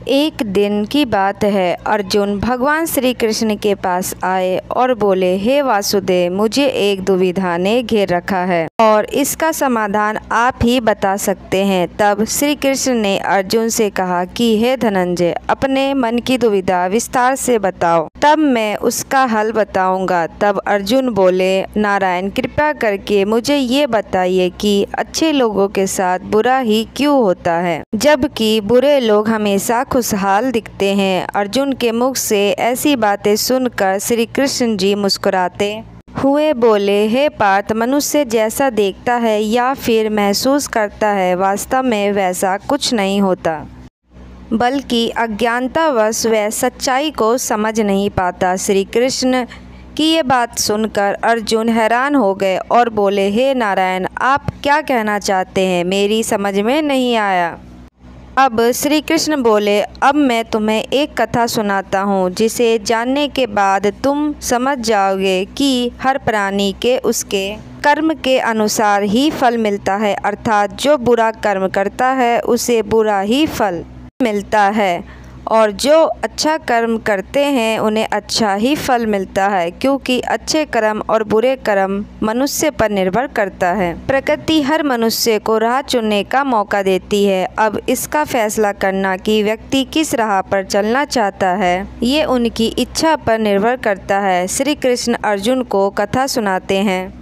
एक दिन की बात है, अर्जुन भगवान श्री कृष्ण के पास आए और बोले, हे वासुदेव, मुझे एक दुविधा ने घेर रखा है और इसका समाधान आप ही बता सकते हैं। तब श्री कृष्ण ने अर्जुन से कहा कि हे धनंजय, अपने मन की दुविधा विस्तार से बताओ, तब मैं उसका हल बताऊंगा। तब अर्जुन बोले, नारायण, कृपया करके मुझे ये बताइए कि अच्छे लोगों के साथ बुरा ही क्यों होता है, जबकि बुरे लोग हमेशा खुशहाल दिखते हैं। अर्जुन के मुख से ऐसी बातें सुनकर श्री कृष्ण जी मुस्कुराते हुए बोले, हे पार्थ, मनुष्य जैसा देखता है या फिर महसूस करता है, वास्तव में वैसा कुछ नहीं होता, बल्कि अज्ञानतावश वह सच्चाई को समझ नहीं पाता। श्री कृष्ण की ये बात सुनकर अर्जुन हैरान हो गए और बोले, हे नारायण, आप क्या कहना चाहते हैं, मेरी समझ में नहीं आया। अब श्री कृष्ण बोले, अब मैं तुम्हें एक कथा सुनाता हूँ, जिसे जानने के बाद तुम समझ जाओगे कि हर प्राणी के उसके कर्म के अनुसार ही फल मिलता है, अर्थात जो बुरा कर्म करता है उसे बुरा ही फल मिलता है और जो अच्छा कर्म करते हैं उन्हें अच्छा ही फल मिलता है, क्योंकि अच्छे कर्म और बुरे कर्म मनुष्य पर निर्भर करता है। प्रकृति हर मनुष्य को राह चुनने का मौका देती है। अब इसका फैसला करना कि व्यक्ति किस राह पर चलना चाहता है, ये उनकी इच्छा पर निर्भर करता है। श्री कृष्ण अर्जुन को कथा सुनाते हैं।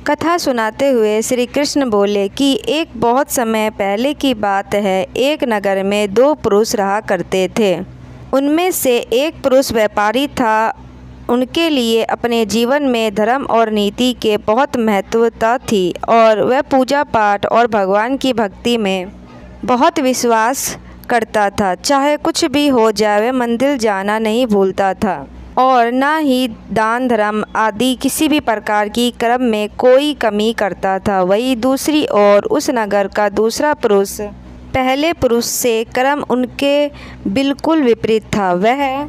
कथा सुनाते हुए श्री कृष्ण बोले कि एक बहुत समय पहले की बात है, एक नगर में दो पुरुष रहा करते थे। उनमें से एक पुरुष व्यापारी था। उनके लिए अपने जीवन में धर्म और नीति के बहुत महत्वता थी और वह पूजा पाठ और भगवान की भक्ति में बहुत विश्वास करता था। चाहे कुछ भी हो जाए, वह मंदिर जाना नहीं भूलता था और न ही दान धर्म आदि किसी भी प्रकार की कर्म में कोई कमी करता था। वही दूसरी ओर उस नगर का दूसरा पुरुष पहले पुरुष से कर्म उनके बिल्कुल विपरीत था। वह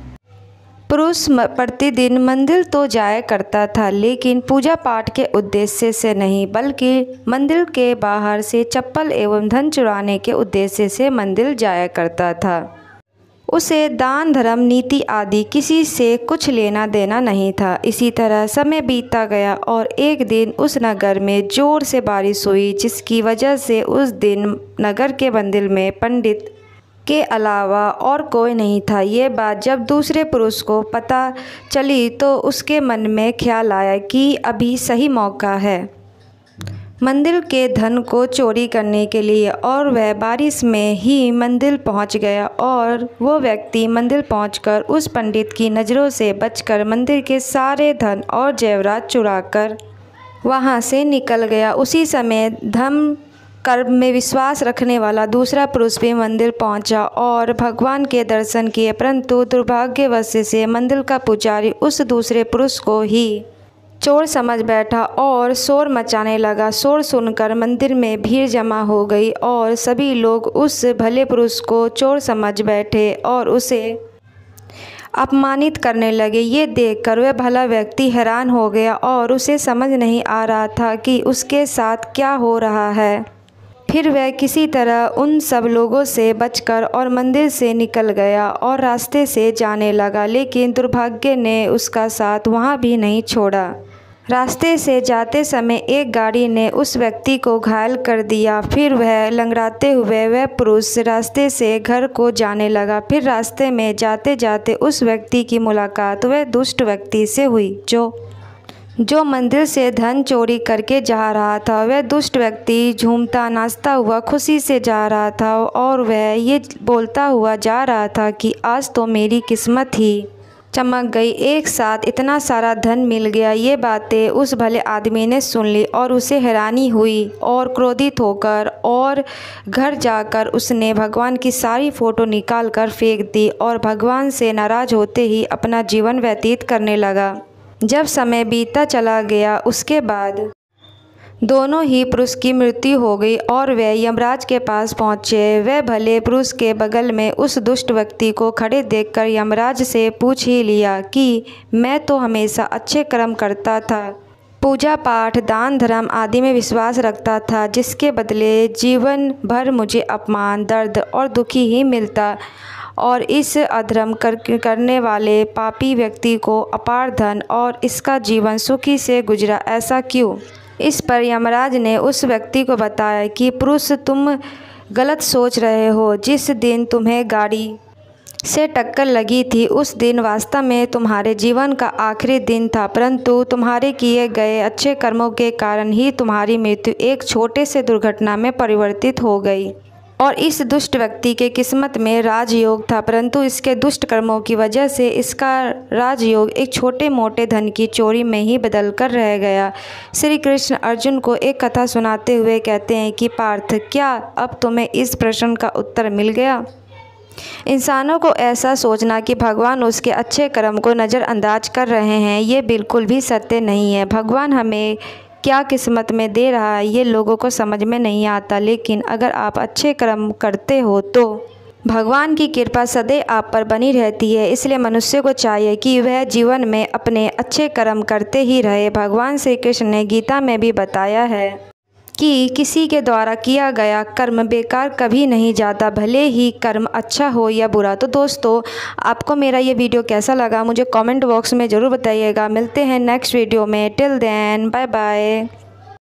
पुरुष प्रतिदिन मंदिर तो जाया करता था, लेकिन पूजा पाठ के उद्देश्य से नहीं, बल्कि मंदिर के बाहर से चप्पल एवं धन चुराने के उद्देश्य से मंदिर जाया करता था। उसे दान धर्म नीति आदि किसी से कुछ लेना देना नहीं था। इसी तरह समय बीतता गया और एक दिन उस नगर में जोर से बारिश हुई, जिसकी वजह से उस दिन नगर के मंदिर में पंडित के अलावा और कोई नहीं था। ये बात जब दूसरे पुरुष को पता चली तो उसके मन में ख्याल आया कि अभी सही मौका है मंदिर के धन को चोरी करने के लिए, और वह बारिश में ही मंदिर पहुंच गया। और वो व्यक्ति मंदिर पहुंचकर उस पंडित की नज़रों से बचकर मंदिर के सारे धन और जेवरात चुराकर वहां से निकल गया। उसी समय धर्म कर्म में विश्वास रखने वाला दूसरा पुरुष भी मंदिर पहुंचा और भगवान के दर्शन किए, परंतु दुर्भाग्यवश से मंदिर का पुजारी उस दूसरे पुरुष को ही चोर समझ बैठा और शोर मचाने लगा। शोर सुनकर मंदिर में भीड़ जमा हो गई और सभी लोग उस भले पुरुष को चोर समझ बैठे और उसे अपमानित करने लगे। ये देखकर वह भला व्यक्ति हैरान हो गया और उसे समझ नहीं आ रहा था कि उसके साथ क्या हो रहा है। फिर वह किसी तरह उन सब लोगों से बचकर और मंदिर से निकल गया और रास्ते से जाने लगा, लेकिन दुर्भाग्य ने उसका साथ वहाँ भी नहीं छोड़ा। रास्ते से जाते समय एक गाड़ी ने उस व्यक्ति को घायल कर दिया। फिर वह लंगड़ाते हुए वह पुरुष रास्ते से घर को जाने लगा। फिर रास्ते में जाते जाते उस व्यक्ति की मुलाकात वह दुष्ट व्यक्ति से हुई जो मंदिर से धन चोरी करके जा रहा था। वह दुष्ट व्यक्ति झूमता नाचता हुआ खुशी से जा रहा था और वह ये बोलता हुआ जा रहा था कि आज तो मेरी किस्मत ही चमक गई, एक साथ इतना सारा धन मिल गया। ये बातें उस भले आदमी ने सुन ली और उसे हैरानी हुई और क्रोधित होकर और घर जाकर उसने भगवान की सारी फ़ोटो निकाल कर फेंक दी और भगवान से नाराज़ होते ही अपना जीवन व्यतीत करने लगा। जब समय बीतता चला गया, उसके बाद दोनों ही पुरुष की मृत्यु हो गई और वे यमराज के पास पहुँचे। वह भले पुरुष के बगल में उस दुष्ट व्यक्ति को खड़े देखकर यमराज से पूछ ही लिया कि मैं तो हमेशा अच्छे कर्म करता था, पूजा पाठ दान धर्म आदि में विश्वास रखता था, जिसके बदले जीवन भर मुझे अपमान, दर्द और दुखी ही मिलता, और इस अधर्म करने वाले पापी व्यक्ति को अपार धन और इसका जीवन सुखी से गुजरा, ऐसा क्यों? इस पर यमराज ने उस व्यक्ति को बताया कि पुरुष, तुम गलत सोच रहे हो। जिस दिन तुम्हें गाड़ी से टक्कर लगी थी उस दिन वास्तव में तुम्हारे जीवन का आखिरी दिन था, परंतु तुम्हारे किए गए अच्छे कर्मों के कारण ही तुम्हारी मृत्यु एक छोटे से दुर्घटना में परिवर्तित हो गई। और इस दुष्ट व्यक्ति के किस्मत में राजयोग था, परंतु इसके दुष्ट कर्मों की वजह से इसका राजयोग एक छोटे मोटे धन की चोरी में ही बदल कर रह गया। श्री कृष्ण अर्जुन को एक कथा सुनाते हुए कहते हैं कि पार्थ, क्या अब तुम्हें इस प्रश्न का उत्तर मिल गया? इंसानों को ऐसा सोचना कि भगवान उसके अच्छे कर्म को नज़रअंदाज कर रहे हैं, ये बिल्कुल भी सत्य नहीं है। भगवान हमें क्या किस्मत में दे रहा है ये लोगों को समझ में नहीं आता, लेकिन अगर आप अच्छे कर्म करते हो तो भगवान की कृपा सदैव आप पर बनी रहती है। इसलिए मनुष्य को चाहिए कि वह जीवन में अपने अच्छे कर्म करते ही रहे। भगवान श्री कृष्ण ने गीता में भी बताया है कि किसी के द्वारा किया गया कर्म बेकार कभी नहीं जाता, भले ही कर्म अच्छा हो या बुरा। तो दोस्तों, आपको मेरा ये वीडियो कैसा लगा मुझे कमेंट बॉक्स में ज़रूर बताइएगा। मिलते हैं नेक्स्ट वीडियो में। Till then bye bye.